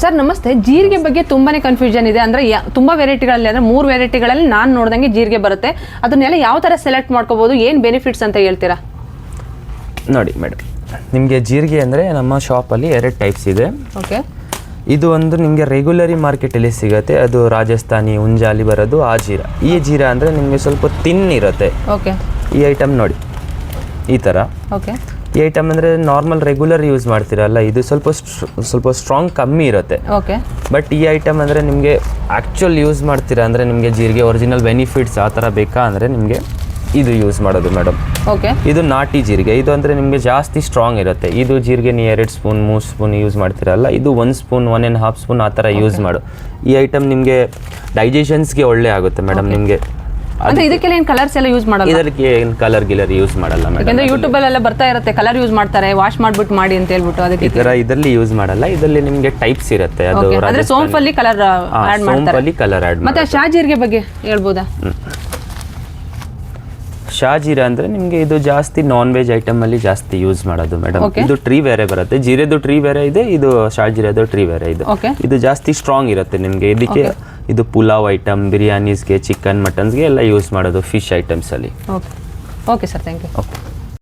Sir ನಮಸ್ತೆ. ಜೀರಿಗೆ ಬಗ್ಗೆ ತುಂಬಾನೇ ಕನ್ಫ್ಯೂಷನ್ ಇದೆ. ಅಂದ್ರೆ ತುಂಬಾ ವೆರೈಟಿಗಳಲ್ಲಿ ಅಂದ್ರೆ 3 ವೆರೈಟಿಗಳಲ್ಲಿ ನಾನು ನೋಡ್ದಂಗೆ ಜೀರಿಗೆ ಬರುತ್ತೆ. ಅದನ್ನೆಲ್ಲ ಯಾವ ತರ ಸೆಲೆಕ್ಟ್ ಮಾಡ್ಕೋಬಹುದು, ಏನ್ ಬೆನಿಫಿಟ್ಸ್ ಅಂತ ಹೇಳ್ತೀರಾ? ನೋಡಿ ಮೇಡಮ್, ನಿಮಗೆ ಜೀರಿಗೆ ಅಂದರೆ ನಮ್ಮ ಶಾಪಲ್ಲಿ 2 ಟೈಪ್ಸ್ ಇದೆ. ಓಕೆ. ಇದು ಒಂದು ನಿಮಗೆ ರೆಗ್ಯುಲರಿ ಮಾರ್ಕೆಟಲ್ಲಿ ಸಿಗುತ್ತೆ, ಅದು ರಾಜಸ್ಥಾನಿ ಉಂಜಾಲಿ ಬರೋದು ಆ ಜೀರಾ. ಈ ಜೀರಾ ಅಂದರೆ ನಿಮಗೆ ಸ್ವಲ್ಪ ತಿನ್ ಇರುತ್ತೆ. ಓಕೆ. ಈ ಐಟಮ್ ನೋಡಿ ಈ ಥರ. ಓಕೆ. ಈ ಐಟಮ್ ಅಂದರೆ ನಾರ್ಮಲ್ ರೆಗ್ಯುಲರ್ ಯೂಸ್ ಮಾಡ್ತೀರಲ್ಲ, ಇದು ಸ್ವಲ್ಪ ಸ್ಟ್ರಾಂಗ್ ಕಮ್ಮಿ ಇರುತ್ತೆ. ಓಕೆ. ಬಟ್ ಈ ಐಟಮ್ ಅಂದರೆ ನಿಮಗೆ ಆ್ಯಕ್ಚುಲ್ ಯೂಸ್ ಮಾಡ್ತೀರಾ ಅಂದರೆ ನಿಮಗೆ ಜೀರಿಗೆ ಒರಿಜಿನಲ್ ಬೆನಿಫಿಟ್ಸ್ ಆ ಥರ ಬೇಕಾ ಅಂದರೆ ನಿಮಗೆ ಇದು ಯೂಸ್ ಮಾಡೋದು ಮೇಡಮ್. ಓಕೆ. ಇದು ನಾಟಿ ಜೀರಿಗೆ. ಇದು ಅಂದರೆ ನಿಮಗೆ ಜಾಸ್ತಿ ಸ್ಟ್ರಾಂಗ್ ಇರುತ್ತೆ. ಇದು ಜೀರಿಗೆ ನೀವು 2 ಸ್ಪೂನ್ 3 ಸ್ಪೂನ್ ಯೂಸ್ ಮಾಡ್ತೀರಲ್ಲ, ಇದು 1 ಸ್ಪೂನ್ 1.5 ಸ್ಪೂನ್ ಆ ಥರ ಯೂಸ್ ಮಾಡು. ಈ ಐಟಮ್ ನಿಮಗೆ ಡೈಜೆಷನ್ಸ್ಗೆ ಒಳ್ಳೆ ಆಗುತ್ತೆ ಮೇಡಮ್. ನಿಮಗೆ ಅಂದ್ರೆ ಇದಕ್ಕೆಲ್ಲ ಏನು ಕಲರ್ಸ್ ಎಲ್ಲ ಯೂಸ್ ಮಾಡಲ್ಲ? ಇದಕ್ಕೆ ಏನು ಕಲರ್ ಗಿಲರ್ ಯೂಸ್ ಮಾಡಲ್ಲ ಮೇಡಮ್. ಯಾಕಂದ್ರೆ ಯೂಟ್ಯೂಬಲ್ಲೆಲ್ಲ ಬರ್ತಾ ಇರುತ್ತೆ, ಕಲರ್ ಯೂಸ್ ಮಾಡ್ತಾರೆ, ವಾಶ್ ಮಾಡ್ಬಿಟ್ಟು ಮಾಡಿ ಅಂತ ಹೇಳ್ಬಿಟ್ಟು. ಅದಕ್ಕೆ ಈ ಥರ ಇದರಲ್ಲಿ ಯೂಸ್ ಮಾಡಲ್ಲ. ಇದರಲ್ಲಿ ನಿಮಗೆ ಟೈಪ್ಸ್ ಇರುತ್ತೆ. ಅದು ಅಂದ್ರೆ ಸೋಂಪಲ್ಲಿ ಕಲರ್ ಆಡ್ ಮಾಡ್ತಾರೆ. ಸೋಂಪಲ್ಲಿ ಕಲರ್ ಆಡ್. ಮತ್ತೆ ಶಾ ಜೀರಿಗೆ ಬಗ್ಗೆ ಹೇಳ್ಬೋದಾ? ಶಾ ಜೀರಾ ಅಂದರೆ ನಿಮಗೆ ಇದು ಜಾಸ್ತಿ ನಾನ್ ವೆಜ್ ಐಟಮಲ್ಲಿ ಜಾಸ್ತಿ ಯೂಸ್ ಮಾಡೋದು ಮೇಡಮ್. ಇದು ಟ್ರೀ ಬೇರೆ ಬರುತ್ತೆ, ಜೀರೆದು ಟ್ರೀ ಬೇರೆ ಇದೆ, ಇದು ಶಾ ಜೀರೆದು ಟ್ರೀ ಬೇರೆ ಇದೆ. ಇದು ಜಾಸ್ತಿ ಸ್ಟ್ರಾಂಗ್ ಇರುತ್ತೆ ನಿಮಗೆ. ಇದಕ್ಕೆ ಇದು ಪುಲಾವ್ ಐಟಮ್, ಬಿರಿಯಾನೀಸ್ಗೆ, ಚಿಕನ್, ಮಟನ್ಸ್ಗೆ ಎಲ್ಲ ಯೂಸ್ ಮಾಡೋದು, ಫಿಶ್ ಐಟಮ್ಸಲ್ಲಿ. Okay sir, thank you. Okay.